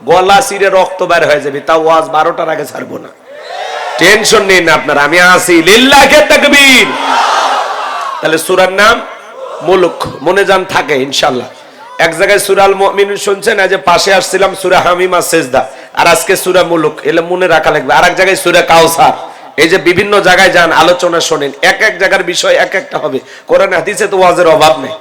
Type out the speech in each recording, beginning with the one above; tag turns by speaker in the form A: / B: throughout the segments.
A: গলা চিরে রক্ত বের হয়ে যাবে, তাও ওয়াজ 12টার আগে ছাড়বো না, টেনশন নেই না আপনারা, আমি আছি। লিল্লাহি তাকবীর। তাহলে সূরার নাম মুলক, মনে যান থাকে ইনশাআল্লাহ। এক জায়গায় সূরা আল মুমিনুন শুনছেন, আজ পাশে আসছিলাম সূরা হামিমা সেজদা, আর আজকে সূরা মুলক, এলে মনে রাখা লাগবে। আরেক জায়গায় সূরা কাউসার। এই যে বিভিন্ন জায়গায় যান, আলোচনা শোনেন, এক এক জায়গার বিষয় এক একটা হবে। কোরআন হাদিসে তো ওয়াজের অভাব নেই।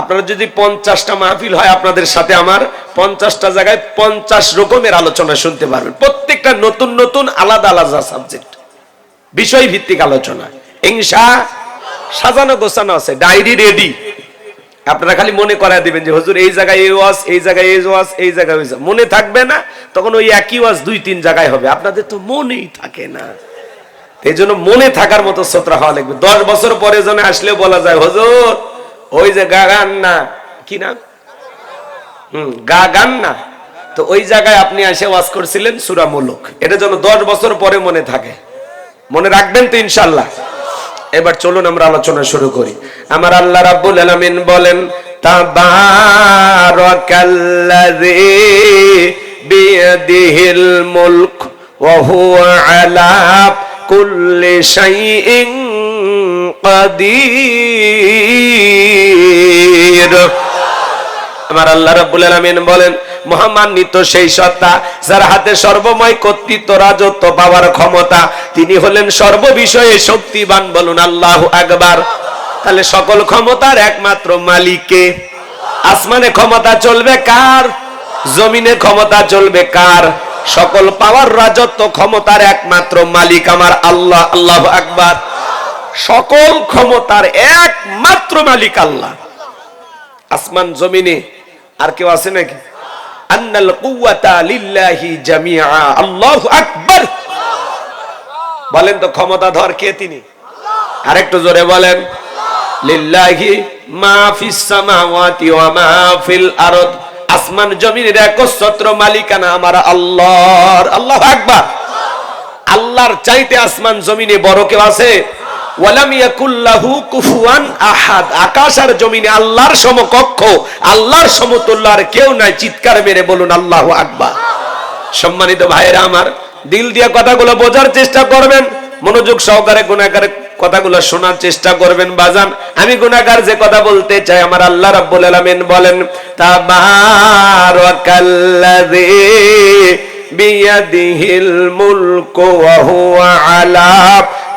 A: আপনারা যদি 50টা মাহফিল হয় আপনাদের সাথে আমার, 50টা জায়গায় 50 রকমের আলোচনা শুনতে পারবেন। প্রত্যেকটা নতুন নতুন আলাদা আলাদা সাবজেক্ট, বিষয় ভিত্তিক আলোচনা। ইনশাআল্লাহ সাজানো গোছানো আছে, ডায়েরি রেডি। আপনারা খালি মনে করায় দিবেন যে হুজুর এই জায়গায় এই ওয়াজ, এই জায়গায় এই ওয়াজ, এই জায়গায় ওই ওয়াজ। মনে থাকবে না, তখন ওই একই ওয়াজ 2-3 জায়গায় হবে। আপনাদের তো মনেই থাকে না, এই জন্য মনে থাকার মতো শ্রোতা হওয়া লাগবে। 10 বছর পরে যেন আসলে বলা যায় হুজুর ওই যে গান না, কি নাম, গান না, তো ওই জায়গায় আপনি এসে ওয়াজ করছিলেন সূরা মুলক। এটা যেন 10 বছর পরে মনে থাকে। মনে রাখবেন তো ইনশাআল্লাহ। এবার চলুন আমরা আলোচনা শুরু করি। আমার আল্লাহ রাব্বুল আলামিন বলেন, তাবারাকাল্লাযী বিয়াদিহিল মুলক ওয়া হুয়া আলা কুল্লি শাইইন কাদির। আমার আল্লাহ রাব্বুল আলামিন বলেন, মহামান্বিত সেই সত্তা যার হাতে সর্বময় কর্তৃত্ব, রাজত্ব পাওয়ার ক্ষমতা, তিনি হলেন সর্ববিষয়ে শক্তিবান। বলুন আল্লাহু আকবার। তাহলে সকল ক্ষমতার একমাত্র মালিক কে? আসমানে ক্ষমতা চলবে কার? জমিনে ক্ষমতা চলবে কার? সকল পাওয়ার, রাজত্ব, ক্ষমতার একমাত্র মালিক আমার আল্লাহ। আল্লাহু আকবার। সকল ক্ষমতার একমাত্র মালিক আল্লাহ। আসমান জমিনে আর কেউ আছে নাকি? আন্নাল কুওয়াতা লিল্লাহি জামিআ। আল্লাহু আকবার। বলেন তো ক্ষমতাধর কে তিনি? আরেকটু জোরে বলেন, লিল্লাহি মা ফিস সামাওয়াতি ওয়া মা ফিল আরদ। আসমান জমিনের একচ্ছত্র মালিকানা আমার আল্লাহর। আল্লাহু আকবার। আল্লাহর চাইতে আসমান জমিনে বড় কেউ আছে? ওয়ালাম ইয়াকুল্লাহু কুফুয়ান আহাদ। আকাশ আর জমিনে আল্লাহর সমকক্ষ, আল্লাহর সমতুল্য আর কেউ নাই। চিৎকার মেরে বলুন আল্লাহু আকবার। সম্মানিত ভাইয়েরা আমার, দিল দিয়া কথাগুলো বোঝার চেষ্টা করবেন, মনোযোগ সহকারে গুনাহগারের কথাগুলো শোনার চেষ্টা করবেন। বাজান, আমি গুনাহগার যে কথা বলতে চাই, আমার আল্লাহ রাব্বুল আলামিন বলেন, তাবারাকাল্লাযী বিয়াদিহিল মুলকু ওয়া হুয়া আলা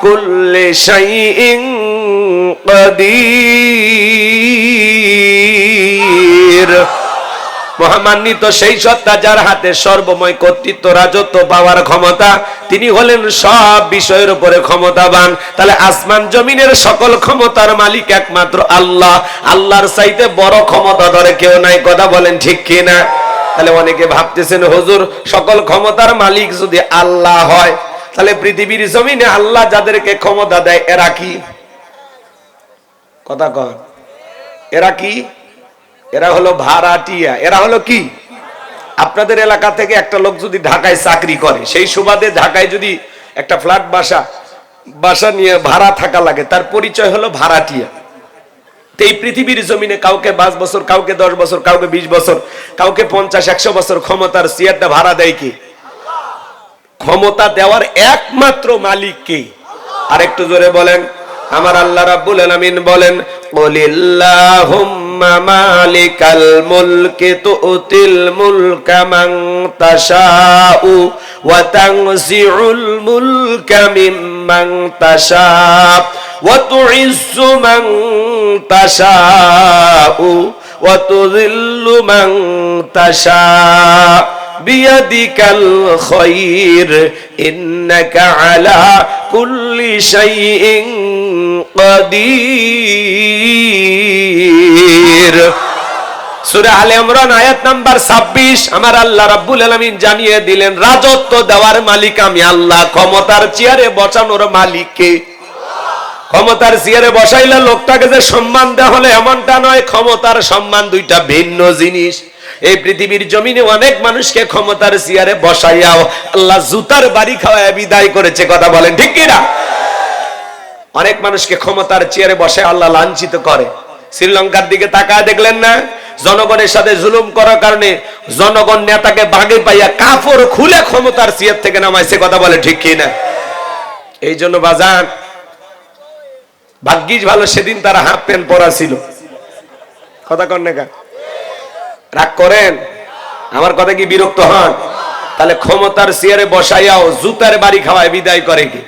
A: কুল্লি শাইইন কাদির। মহামান্বিত সেই সত্তা যার হাতে সর্বময় কর্তৃত্ব, রাজত্ব পাওয়ার ক্ষমতা, তিনি হলেন সব বিষয়ের উপরে ক্ষমতাবান। তাহলে আসমান জমিনের সকল ক্ষমতার মালিক একমাত্র আল্লাহ। আল্লাহর চাইতে বড় ক্ষমতা ধরে কেউ নাই। কথা বলেন ঠিক কি না? তাহলে অনেকে ভাবতেছেন হুজুর সকল ক্ষমতার মালিক যদি আল্লাহ হয়, তাহলে পৃথিবীর জমিনে আল্লাহ যাদেরকে ক্ষমতা দেয় এরা কি? কথা কন, এরা কি? এরা হলো ভাড়াটিয়া। এরা হলো কি? আপনাদের এলাকা থেকে একটা লোক যদি ঢাকায় চাকরি করে, সেই সুবাদে ঢাকায় যদি একটা ফ্ল্যাট বাসা নিয়ে ভাড়া থাকা লাগে, তার পরিচয় হলো ভাড়াটিয়া। এই পৃথিবীর জমিনে কাউকে 5 বছর, কাউকে 10 বছর, কাউকে 20 বছর, কাউকে 50-100 বছর ক্ষমতার চেয়ারটা ভাড়া দেয় কি? ক্ষমতা দেওয়ার একমাত্র মালিক কে? আরেকটু জোরে বলেন। আমার আল্লাহ রাব্বুল আলামিন বলেন, কুলিল্লাহুম্মা মালিকাল মুলকি তুতিল মুলকা মান তাশাউ ওয়া তানজিউল মুলকা মিম্মান তাশাউ ওয়া তুইজ্জু মান তাশাউ ওয়া তুযিল্লু মান তাশাউ বিয়াদিকাল খায়র ইন্নাকা আলা কুল্লি শাইইন কাদির। সূরা আলে ইমরান আয়াত নাম্বার 26। আমার আল্লাহ রাব্বুল আলামিন জানিয়ে দিলেন, রাজত্ব দেওয়ার মালিক আমি আল্লাহ। ক্ষমতার চেয়ারে বসানোর মালিক কে? ক্ষমতার চেয়ারে বসাইলে লোকটাকে যে সম্মান দেওয়া হলে এমনটা নয়। ক্ষমতার সম্মান দুইটা ভিন্ন জিনিস। এই পৃথিবীর জমিনে অনেক মানুষকে ক্ষমতার চেয়ারে বসাইয়াও আল্লাহ জুতার বাড়ি খাওয়ায় বিদায় করেছে। কথা বলেন ঠিক কিনা? অনেক মানুষকে ক্ষমতার চেয়ারে বসে আল্লাহ লাঞ্ছিত করে। শ্রীলঙ্কার দিকে তাকায় দেখলেন না? জনগণের সাথে জুলুম করার কারণে জনগণ নেতাকে বাগে পাইয়া কাপড় খুলে ক্ষমতার চেয়ার থেকে নামাইছে। কথা বলে ঠিক কিনা? এই জন্য বাজান ভাগ্যিস ভালো সেদিন তারা হাফ প্যান্ট পরা ছিল। কথা কন না? রাগ করেন? আমার কথা কি বিরক্ত হন? তাহলে ক্ষমতার চেয়ারে বসাইয়াও জুতার বাড়ি খাওয়ায় বিদায় করে কি?